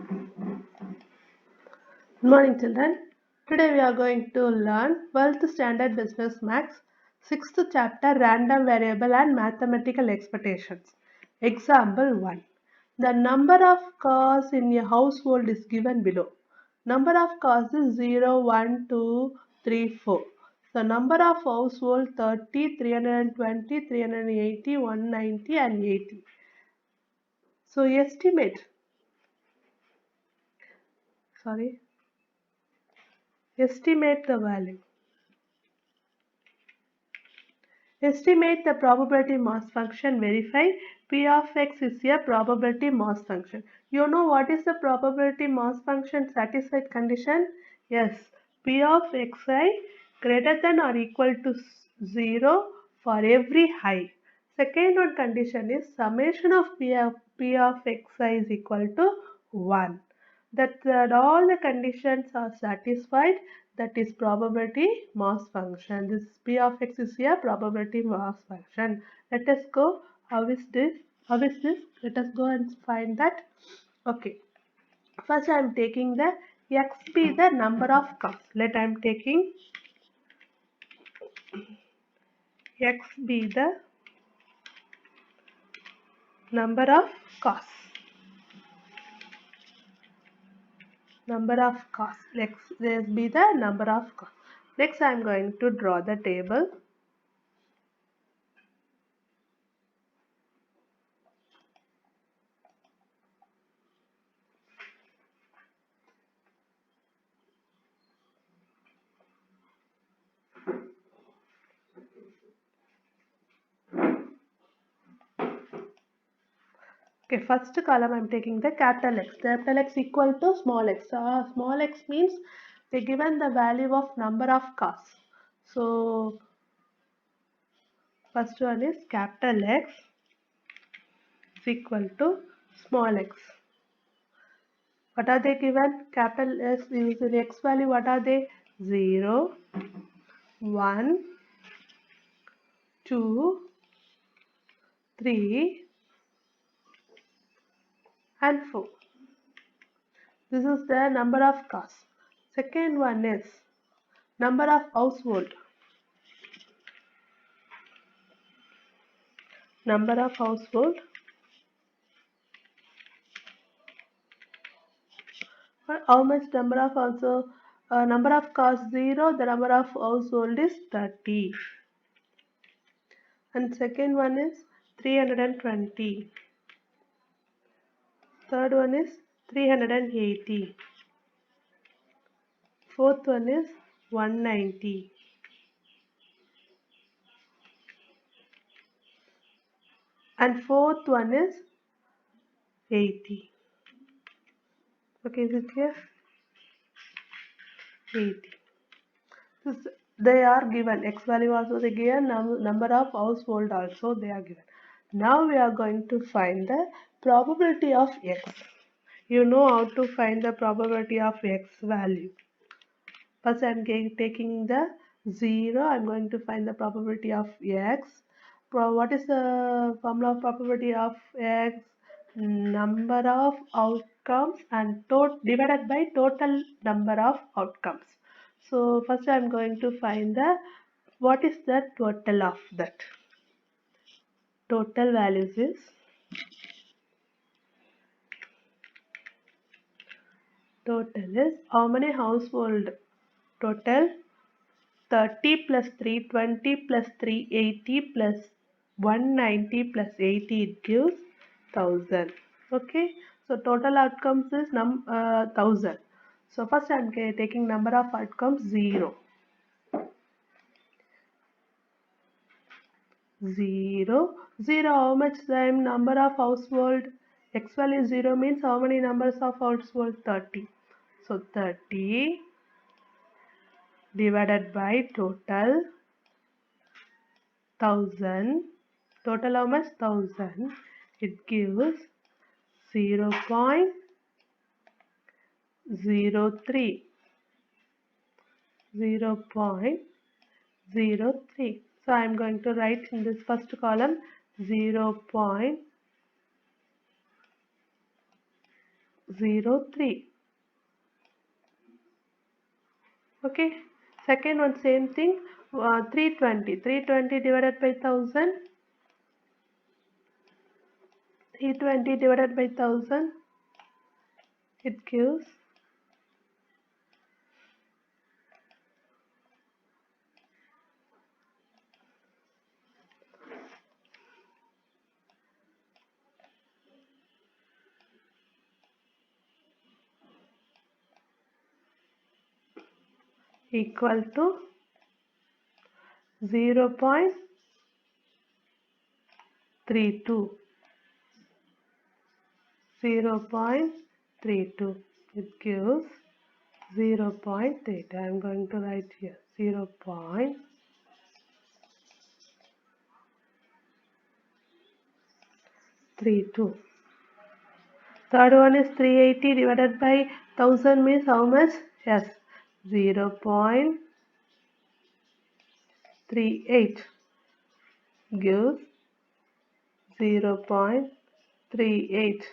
Good morning, children. Today we are going to learn 12th Standard Business Maths, 6th chapter Random Variable and Mathematical Expectations. Example 1. The number of cars in a household is given below. Number of cars is 0, 1, 2, 3, 4. So number of household 30, 320, 380, 190 and 80. So sorry, estimate the value. Estimate the probability mass function. Verify P of x is a probability mass function. You know what is the probability mass function satisfied condition? Yes, P of xi greater than or equal to 0 for every I. Second one condition is summation of P of xi is equal to 1. That all the conditions are satisfied, that is probability mass function. This P of x is a probability mass function. Let us go. How is this? Let us go and find that. Okay. First I am taking the x be the number of cars. Let I am taking x be the number of cars. Number of cars. Let's be the number of cars. Next I am going to draw the table. Okay, first column I'm taking the capital X. Capital X equal to small x. Small x means they given the value of number of cars. So first one is capital X is equal to small x. What are they given? Capital S is in x value. What are they? 0, 1, 2, 3 and 4. This is the number of cars. Second one is number of household. Number of household. How much number of number of cars 0, the number of household is 30. And second one is 320. Third one is 380. Fourth one is 190. And fourth one is 80. Okay, is it clear? 80. This, they are given. X value also they given. Number of household also they are given. Now we are going to find the probability of X. You know how to find the probability of X value. First I am taking the 0. I am going to find the probability of X. What is the formula of probability of X? Number of outcomes and divided by total number of outcomes. So first I am going to find the what is the total of that. Total values is how many household total 30 plus 320 plus 380 plus 190 plus 80, it gives 1000. Okay, so total outcomes is 1000. So first I am taking number of outcomes 0. 0. 0, how much time number of household? X value 0 means how many numbers of household? 30. So 30 divided by total 1000. Total how much? 1000. It gives 0.03. 0.03. So I am going to write in this first column 0.03. 0.03. Okay. Second one, same thing. 320. 320 divided by 1000. 320 divided by 1000. It gives equal to 0.32. 0.32. It gives 0.8. I am going to write here 0.32. Third one is 380 divided by 1000 means how much? Yes, 0.38 gives 0.38.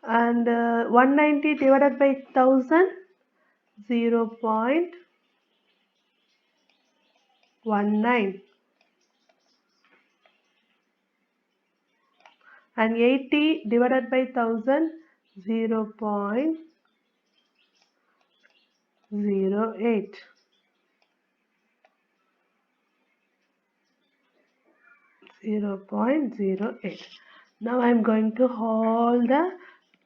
And 190 divided by 1000, 0.19. And 80 divided by 1000, 0.08. Now I am going to hold the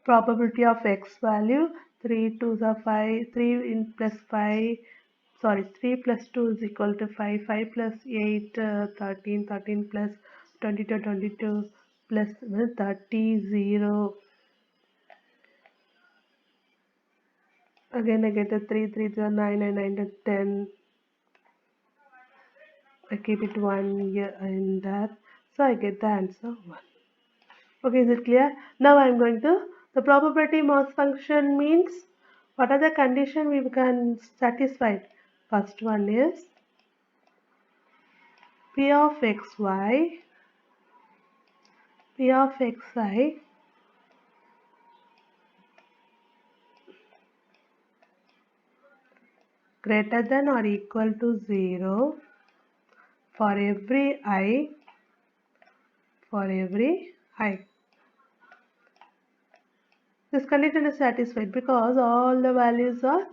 probability of x value. 3 to the 5, 3 in plus 5, sorry, 3 plus 2 is equal to 5, 5 plus 8, 13, 13 plus 22, 22 plus 30, 0. Again I get a 3, 3 to 9, and 9 to 10. I keep it 1 here in that. So I get the answer 1. Okay, is it clear? Now I am going to, the probability mass function means what are the conditions we can satisfy? First one is P of xy, P of xi greater than or equal to 0 for every I, This condition is satisfied because all the values are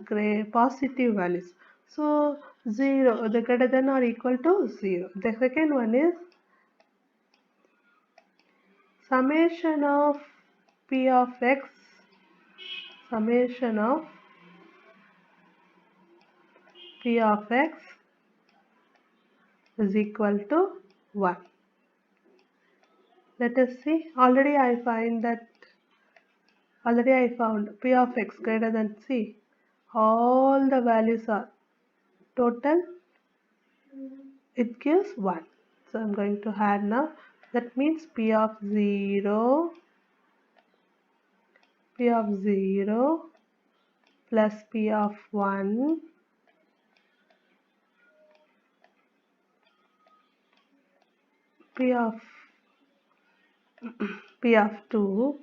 positive values. So 0, the greater than or equal to 0. The second one is summation of P of x, summation of P of x is equal to 1. Let us see. Already I found P of x greater than C. All the values are total. It gives 1. So I'm going to add now. That means P of 0 plus P of 1 P of 2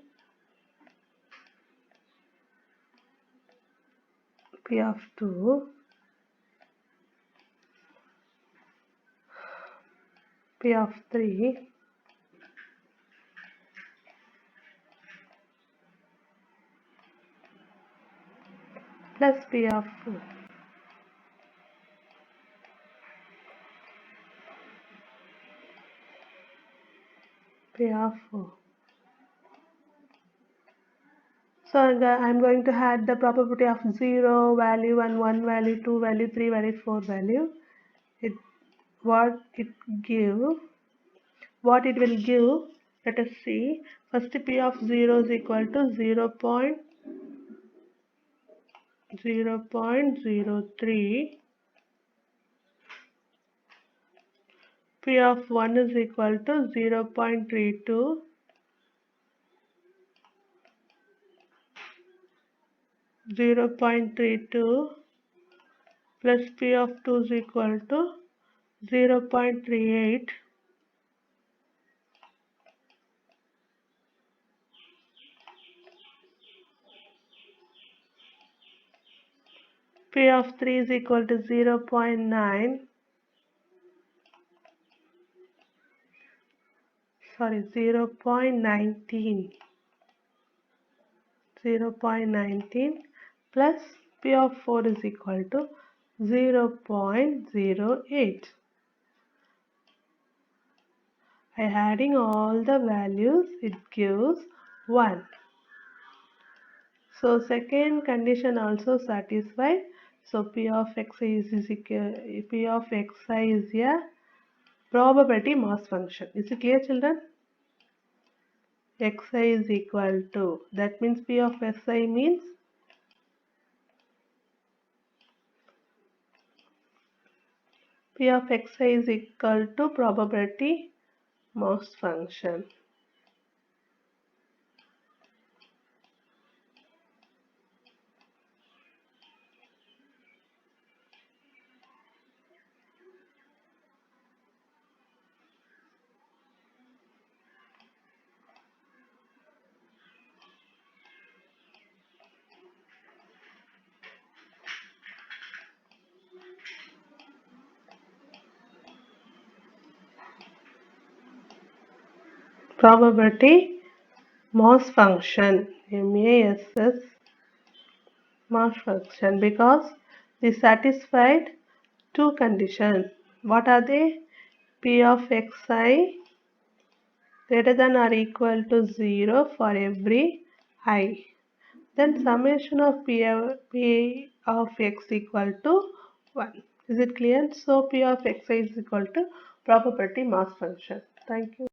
P of 2 P of 3 plus P of 4. P of 4. So I'm going to add the probability of 0 value and 1 value, 2 value, 3 value, 4 value. What it will give, let us see. First P of 0 is equal to 0.03. P of 1 is equal to 0.32. 0.32 plus P of 2 is equal to 0.38. P of 3 is equal to 0.9, sorry, 0.19 plus P of 4 is equal to 0.08. By adding all the values, it gives 1. So second condition also satisfied. So P of xi is equal, P of xi is a probability mass function. Is it clear, children? Xi is equal to, that means P of Si means P of xi is equal to probability mass function. Probability mass function, MASS mass function, because they satisfied two conditions. What are they? P of xi greater than or equal to 0 for every I. Then summation of P of x equal to 1. Is it clear? So P of xi is equal to probability mass function. Thank you.